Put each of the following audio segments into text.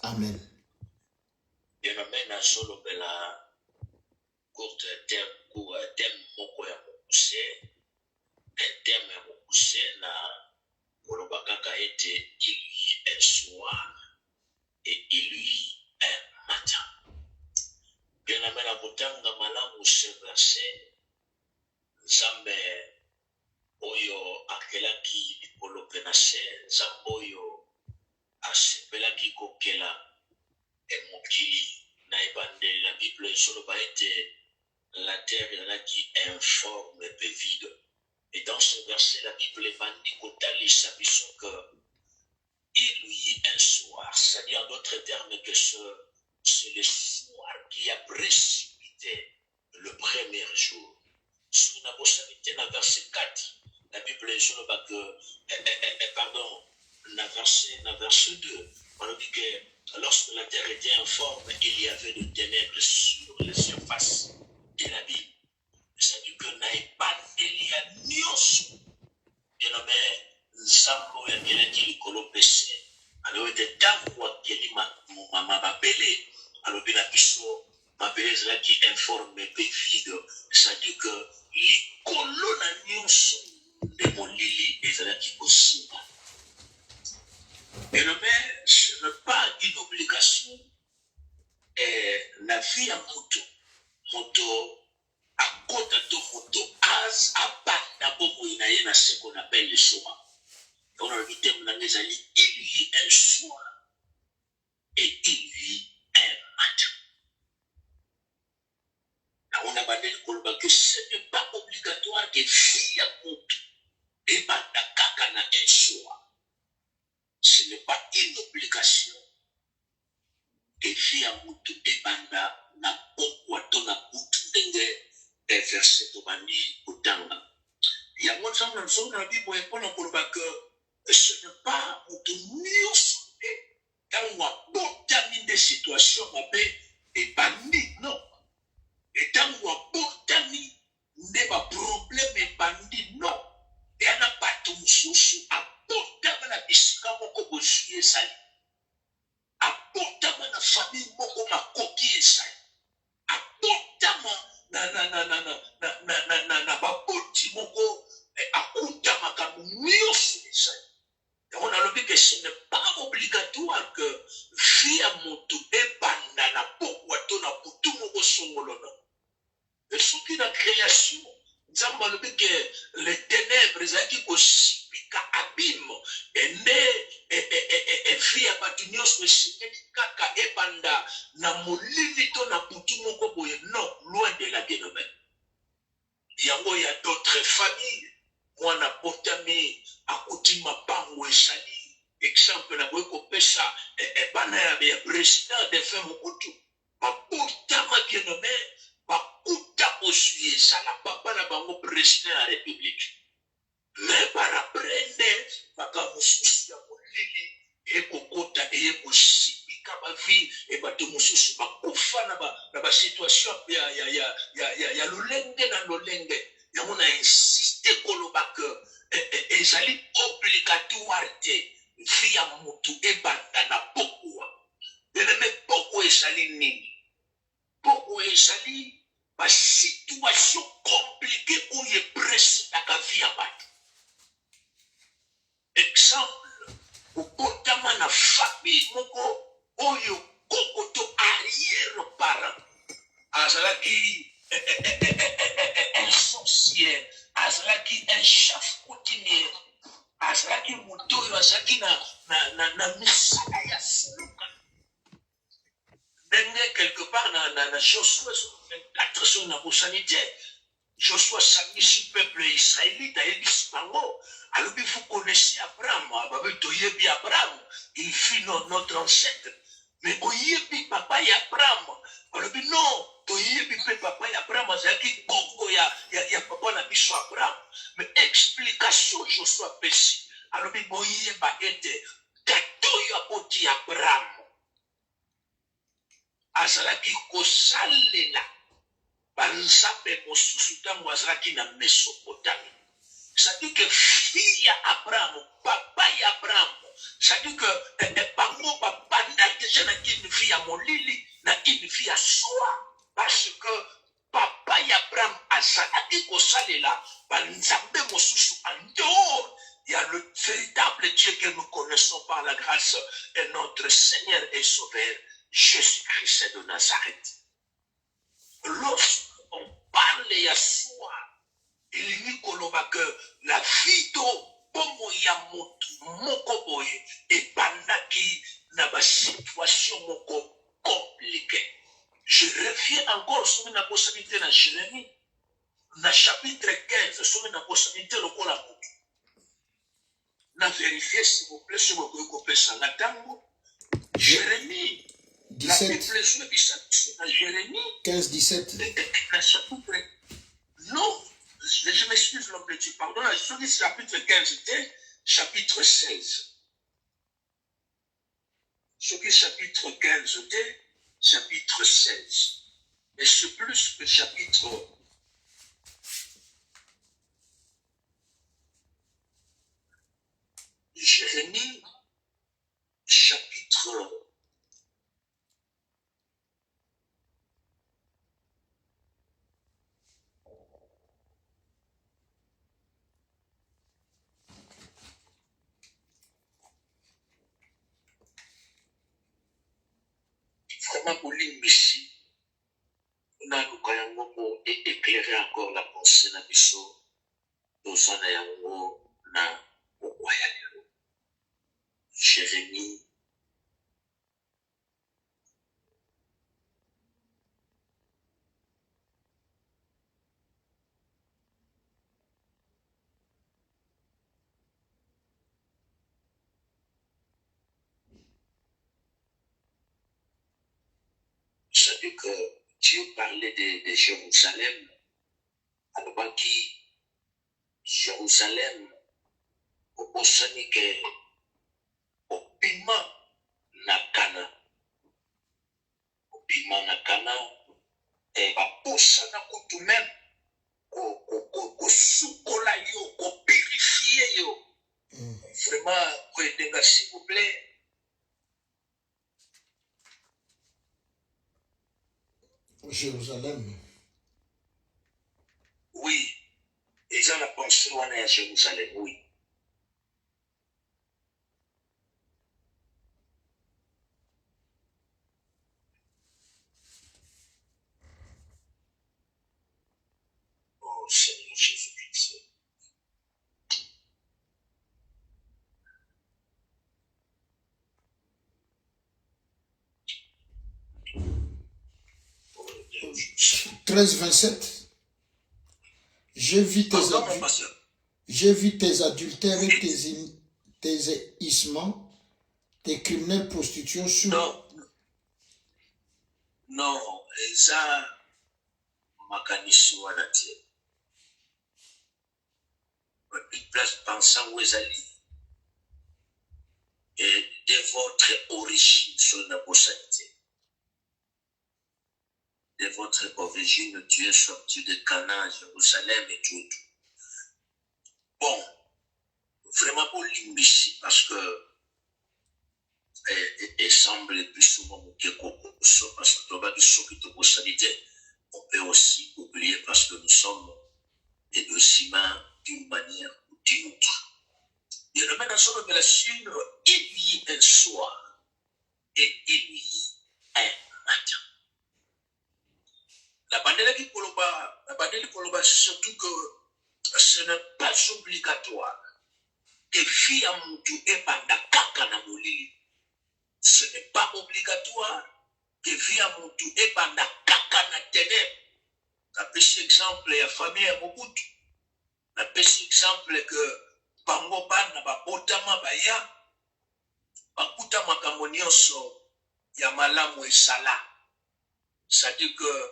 Amen. Bien amen à solo bela courte terme moko ya mokuse un terme ya mokuse na koloba kaka ete il y un soir et il y un matin. Bien amen à kotanga malamu ce verset Nzambe oyo akelaki likolo pe na se, Nzambe oyo asepelaki kokela mokili na ebandeli la Bible ezoloba ete la terre ezalaki informe pe vide. Et dans ce verset, la Bible ebandi kotalisa biso que il y eut un soir, c'est-à-dire en d'autres termes que c'est le soir qui a précipité le premier jour. Sur la possibilité dans verset 4, la Bible est sur le bac, pardon, dans verset 2, on dit que lorsque la terre était informe, il y avait de ténèbres sur la surface de la Bible. C'est-à-dire que naibandeli ya nyonso enobe nzambo ya keleki likolo pese alo ete ntango akeli mabele alobi na biso mabele ezalaki informe mpe vide. C'est-à-dire que likolo na nyonso nde molili ezalaki kosimba. Enobe ce n'est pas une obligation la vie ya moto akota to moto az abanda bomoi na ye na ce qu'on appelle le choix. On a dit il y eut un soir et il y eut un matin. Là, on a bandé que ce n'est pas obligatoire que vie à moto et banda kaka na un choix. Ce n'est pas une obligation que vie à moto et banda na pokwato na kutundenge verset tobandi kutanga. Ya mwanzo na Bible epona koloba que ce n'est pas moto nyonso ntango abotami nde situation mabe ebandi, non. Ntango abotami nde baproblème ebandi, non. Eyana bato mosusu abotama na bisika moko bozwi ezali, abotama na famille moko makoki ezali, abotama na baboti moko akutamaka nyonso ezali. On a lobi que ce n'est pas obligatoire que vie ya moto ebanda na pokwato na butu moko songolono. Et soki na création Nzambe alobi que les ténèbres ezalaki kosipika abime ende vie ya bato nyonso esengeli kaka ebanda na molili to na butu moko boye. Non, loin de la bien-aimé. Yango ya d'autres familles mwana botami akuti mapango esali. Exemple na boye kopesa bana ya président de fin mokutu babotama bien-aimé bakuta posui esala papa na bango président ya république. Mais baraprende baka mosusu ya molili ekokota ekosipika bavi ebato mosusu bakufa na basituation ya lolenge na lolenge. Yango na insiste koloba que ezali obligatoire te vie ya motu ebanda na pokwa. Beneme pokwa ezali nini? Pokwa ezali basituation compliquée oyo epresidaka vie ya bato. Exemple, okotama na famille moko oyo koko to arrière parent azalaki un sorcier, azalaki un chef coutumier, azalaki moto oyo azalaki na misala ya suluka. Ndenge quelque part na Joshua 24 sur na bosanité, Joshua samisi peuple israélite ayebisi bango alobi vous connaissez Abraham, toyebi Abraham, il fut notre ancêtre. Mais oyebi papa ya Abraham, alobi non, toyebi pe papa ya Abraham azalaki koko ya papa na biso Abraham. Mais explication Joshua pesi alobi boyeba ete kato ya boti Abraham azalaki kosalela banzambe mosusu ntango azalaki na Mésopotamie. C'est-à-dire que fille ya Abraham, papa ya Abraham, c'est-à-dire que bango babandaki déjà une vie à molili, na une vie à soi, parce que papa Abraham azalaki kosalela banzambe mosusu en dehors. Il y a le véritable Dieu que nous connaissons par la grâce et notre Seigneur et Sauveur, Jésus-Christ de Nazareth. Lorsqu'on parle à soi, il y a que la vie d'Omo ya moko boye et bandaki na ba situation moko compliquée. Je reviens encore sur la possibilité dans Jérémie, dans chapitre 15, sur la possibilité de la moutou. Na vérifier s'il vous plaît, si vous pouvez couper ça. La tango, Jérémie, 17. Jérémie 15-17. Non, je m'excuse l'homme de Dieu, pardon, je chapitre 15, chapitre 16. Ce qui est chapitre 15, chapitre 16. Et c'est plus que chapitre. Jérémie, chapitre. Vraiment, pour l'imbécile, on a nous et éclairer encore la pensée dans biso, dans son ayango, na okwayalelo. Jérémie. C'est-à-dire que Dieu parlait de Jérusalem, alors qui Jérusalem, au Sanike, au piment Nakana, et va pousser dans le même, au soukola yo, au purifier yo. Vraiment, pouvez s'il vous plaît. Jérusalem. Oui, ils ont la pensée on est à Jérusalem, oui. Oh Seigneur Jésus-Christ. Oh, 13-27. J'ai vu tes adultères et tes issements, tes criminels prostitutions sur... Non, ça, makanisi wanati. Une place pensant où ils et de votre origine sur la possibilité. De votre origine, Dieu est sorti de Canaan, Jérusalem et tout. Bon, vraiment pour l'imbécile, parce que il semble plus souvent que parce que tu vas dire possibilité, on peut aussi oublier parce que nous sommes des humains d'une manière ou d'une autre. Et le même dans son révélation, il y a un soir et il y a un matin. La bandele qui poloba, surtout que ce n'est pas obligatoire que fille à moutou et banda kaka na molili. Ce n'est pas obligatoire que fille à moutou et banda kaka na ténèbres. La petit exemple, la famille à Mobutu. La petit exemple que bango bana ba botama baya bakuta makambo nyonso ya malamu esala. C'est-à-dire que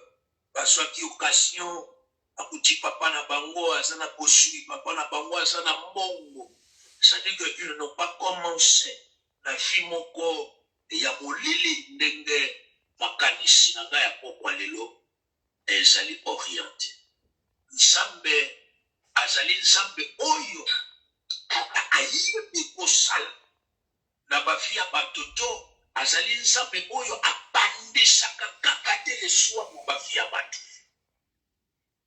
bazwaki occasion akuti papa na bango azana posui papa na bango azana mbongo. C'est-à-dire qu'ils n'ont pas commencé la vie moko ya molili ndenge makanisi na ngai ya pokwa lelo ezali orienté. Nzambe azali nzambe oyo ayibi kosala na bavi ya batoto azali nzambe oyo apandisaka kaka te lesuwa mo bafia bato.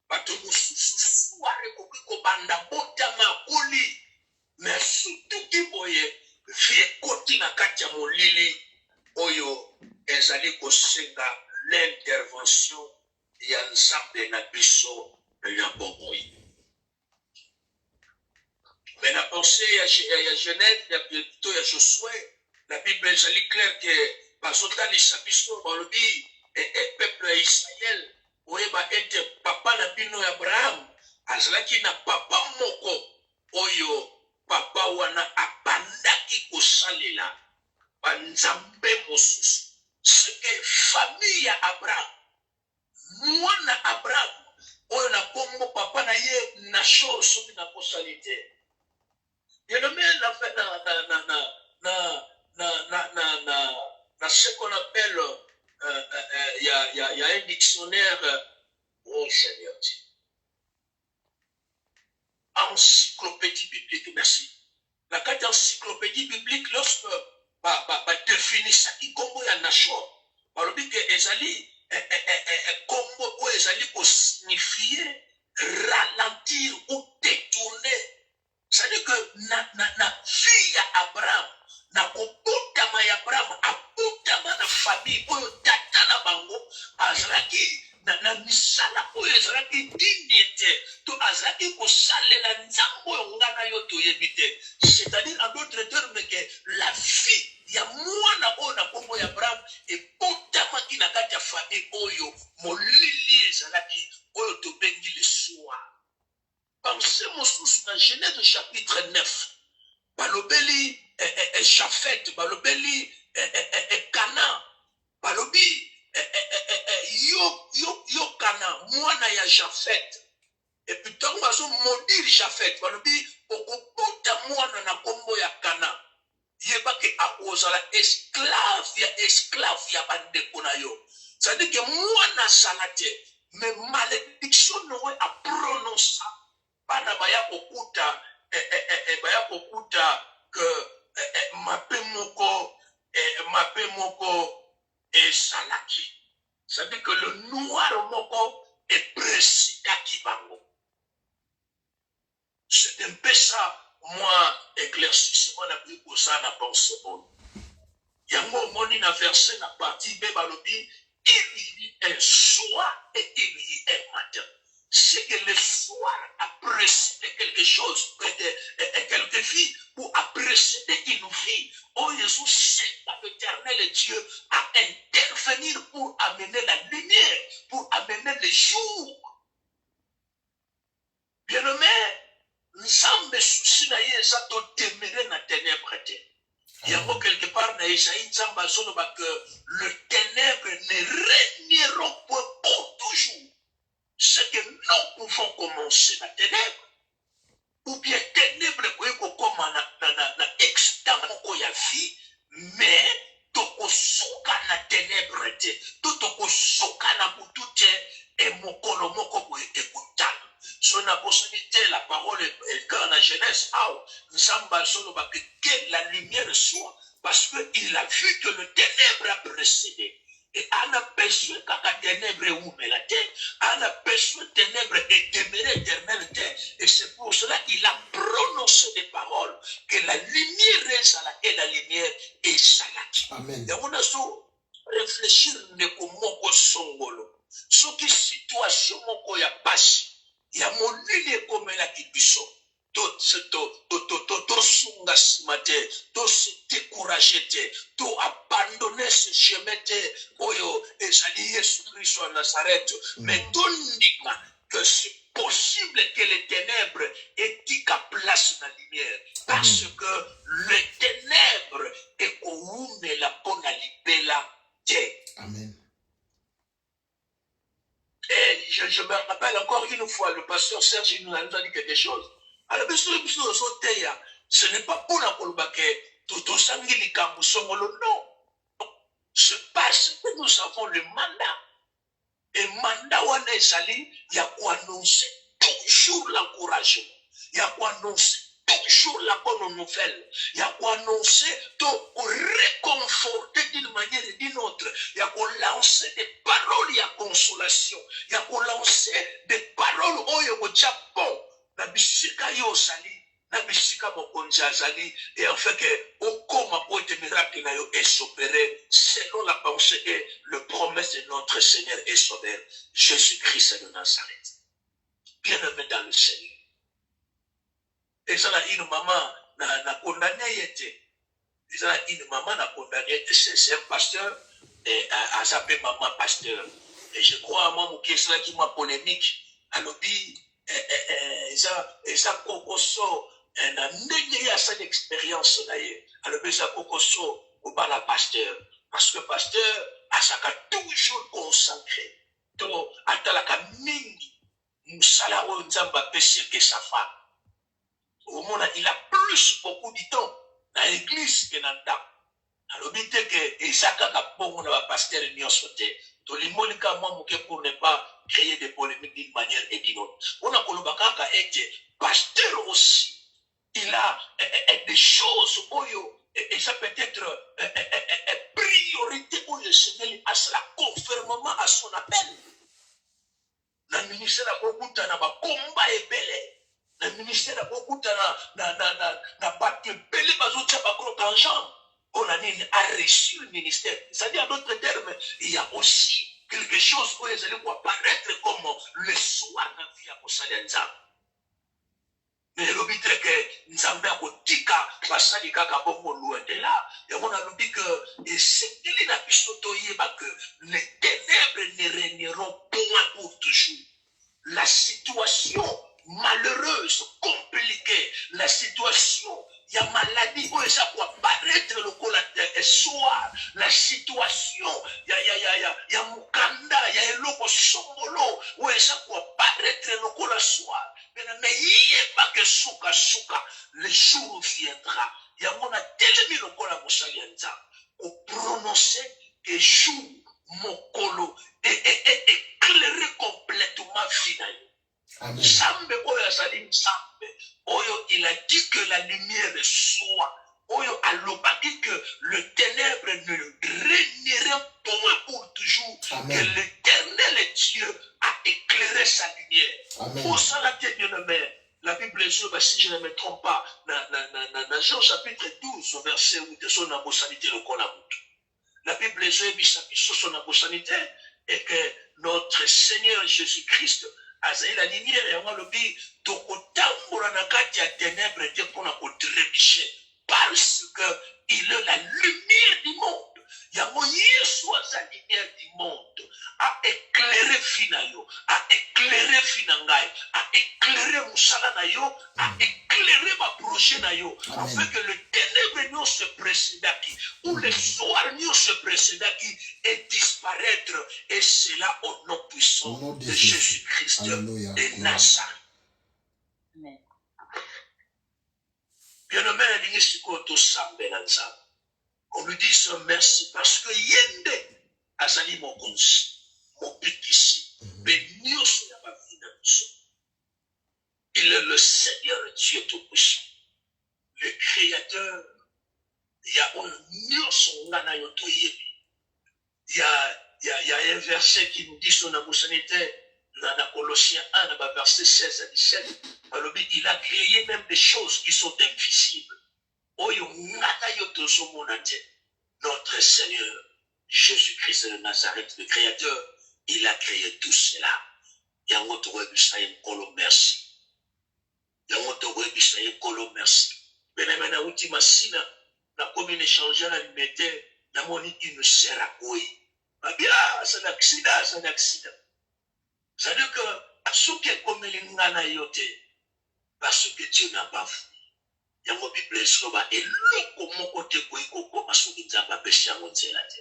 Bato mosusu suwa ekoki kobanda botama akoli, mais surtout ki boye vie ekoti na kati ya molili oyo ezali kosenga l'intervention ya nzambe na biso na bomoi. Mais la pensée ya Genève, plutôt ya Josué, la Bible ezali clair que bazotalisa biso balobi peuple ya Israël oyeba ete papa na bino ya Abraham azalaki na papa moko oyo papa wana abandaki kosalela banzambe mosusu. Seke famille ya Abraham, mwana Abraham oyo na kombo papa na ye Nashor soki na kosalite. Et le même na ce qu'on appelle il y a un dictionnaire, oh Seigneur Dieu, encyclopédie biblique, merci. La carte encyclopédie biblique, lorsque définit ça qui combo ya Nashor, on dit que ezali combo ou ezali ko signifier ralentir ou détourner. C'est-à-dire que na vie ya Abraham, na kobotama ya Abraham, abotama na famille oyo tata na bango azalaki na misala oyo ezalaki dignité to azalaki kosalela nzambo oyo ngana yo toyebi te. C'est-à-dire en d'autres termes que la vie ya mwana oyo na kombo ya Abraham ebotamaki na kati ya famille oyo molili ezalaki oyo tobengi lesuwa. Pensez mosusu na Genèse chapitre 9. Balobeli Japhet, balobeli Kana, balobi yo Kana, mwana ya Japhet. Et puis tant bazo maudire Japhet, balobi okobota mwana na kombo ya Kana. Yeba ke akozala esclave ya bandeko na yo. C'est-à-dire que mwana salate, mais malédiction nowe a prononcé. Bana baya kokuta que mape moko salaki. Ça veut dire que le noir moko est présidaki bango. C'est un peu ça, moi, éclaircissement na plus pour ça na pensée bonne. Yango moni na verset na partie B balobi, il y a un soir et il y a un matin. C'est que le soir a précédé quelque chose, quelque vie, ou a précédé une vie. Oh Jésus, c'est l'éternel Dieu à intervenir pour amener la lumière, pour amener le jour. Bien-aimé, nzambe souci na ye eza totemere na ténèbre te. Yango quelque part na Isaïe nzambe azoloba que le ténèbre ne régneront point pour toujours. C'est que nous pouvons commencer la ténèbre, ou bien ténèbre comme na extamo ya vie, mais tokosuka na ténèbre te, tokosuka na butu te, et mokolo moko boye ekotana. So na possibilité la parole est dans la Genèse, Nzamba soloba que la lumière soit, parce qu'il a vu que le ténèbre a précédé. Et on a besoin qu'à ténèbres ou melate, on a besoin de ténèbres et témérer éternalité. Et c'est pour cela qu'il a prononcé des paroles que la lumière est là et la lumière est là. Amen. Et on a so réfléchir ne komoko songolo. Ce qui situation moko ya passe, ya molili comme la kibiso. To sunga simate, to se décourager te, to abandonner ce chemin te, oyo ezali Yesu Christ à Nazareth, mais to ndima que c'est possible que les ténèbres aient à place dans la lumière, parce que les ténèbres est comme la pona libella te. Amen. Et je me rappelle encore une fois, le pasteur Serge nous a dit quelque chose. Alors, ce n'est pas pour la colbaquet, tout ça, non. C'est parce que nous avons le mandat. Et mandat, on est sali, il y a quoi annoncer toujours l'encouragement. Il y a quoi annoncer toujours la bonne nouvelle. Il y a quoi annoncer, pour réconforter d'une manière et d'une autre. Il y a qu'on lancer des paroles, il y a consolation. Il y a qu'on lancer des paroles au Japon. Na bisika yo sali, na bisika mokonzi azali, et en fait que au coma pour être miracle na yo est s'opérer selon la pensée et le promesse de notre Seigneur et Sauveur Jésus-Christ de Nazareth. Bien-aimé dans le Seigneur. Et ça a une maman na condamné était. Et ça a une maman na condamné, c'est un pasteur et a zappé maman pasteur. Et je crois à moi qui est qui m'a polémique à l'objet. Et ça kokoso na ndenge ya cette expérience na ye alors ça kokoso au bas la pasteur parce que pasteur a saka toujours consacré to atalaka mingi musala o nzamba pese que sa femme au monde il a plus beaucoup de temps dans l'église que dans le temps alors bité que isaka ka bongo na pasteur nyonso te to limonika moi moke pour ne pas créer des polémiques d'une manière et d'une autre. On a kolobakaka été pasteur aussi. Il a des choses et ça peut être priorité pour le Seigneur à cela conformément à son appel. Le ministère a beaucoup de combat et belé. Le ministère a beaucoup de battu belé bazoutia bakro en jambe. On a reçu le ministère. C'est-à-dire, en d'autres termes, il y a aussi quelque chose où les allez voir paraître comme le soir dans la vie à Mosalenza. Mais le but est que nous avons dit que bongo loin de là. Et on a dit que c'est que les ténèbres ne régneront point pour toujours. La situation malheureuse, compliquée, la situation, il y a maladie, où ça peut apparaître le soir, la situation, il y a Mukanda, il y a Eloko Songolo, où ça peut apparaître le soir. Mais il n'y a pas que souka, le jour viendra. Il y a mon atelemi le kola Moussalienza, pour prononcer que jour, mon colo, et éclairer complètement final. Amen. Oyo, il a dit que la lumière soit. Oyo, a dit que le ténèbre ne régnerait point pour toujours. Amen. Que l'éternel Dieu a éclairé sa lumière. Amen. Pour ça, la Bible est sûre, si je ne me trompe pas, dans Jean chapitre 12, verset 8, son abossanité le konamut. La Bible est sûre, son abossanité, et que notre Seigneur Jésus-Christ azali la lumière et on le dit tokotambola na kati ya ténèbres te pona ko trébucher parce que il est la lumière du monde. Yango Yesu sa lumière du monde a éclairé finayo, a éclairé finangai, a éclairé musala na yo, a éclairé ma projet na yo, afin que le ténèbre nous se précédaki ou le soir nous se précédaki et disparaître, et cela au nom puissant de Jésus-Christ et Nazareth. Amen. Bien-aimé, on lui dit ce merci parce que Yende a sali mon conseil, mon but ici. Il est le Seigneur Dieu Tout-Puissant, le Créateur. Il y a un verset qui nous dit son amoursanité dans Colossiens 1, verset 16 à 17. Il a créé même des choses qui sont invisibles. Notre Seigneur Jésus-Christ de Nazareth, le Créateur, il a créé tout cela. Il y a un autre merci. Il y a un autre merci. Mais maintenant, ultima sina, na commune échangée la liberté, na moni qui nous sert à quoi. Bah bien, c'est un accident, c'est un accident. C'est-à-dire que, ce qui est comme l'ingana yote, parce que Dieu n'a pas voulu. Il y a un Bible soba, et l'eau comme côté quoi, comme ce qui n'a pas péché à mon zélate.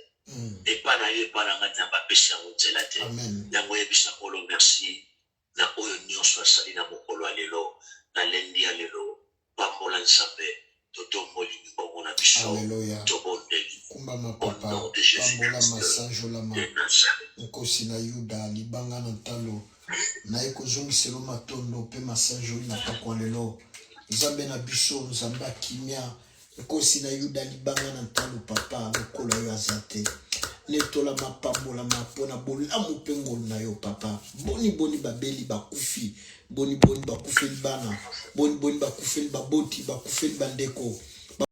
Et pas d'ailleurs, pas dans n'a pas péché à mon zélate. Il y a un webisa kolo merci. Na oyo nyonso asali na mokolo alelo, na lendi alelo, pambola nsape. Alléluia. Kumbama papa, pambola masanjolama. Nkosi na Yuda, libanga na talo. Na eko zongiselo matondo pe masanjoli na pakwa lelo. Nzambe na biso, nzambe kimia. nkosi na yuda libanga na ntalo papa lokola yo azate netola mapambola mapona bolamu mpe ngolu na yo papa boni babeli bakufi boni bakufeli bana boni bakufeli baboti bakufeli bandeko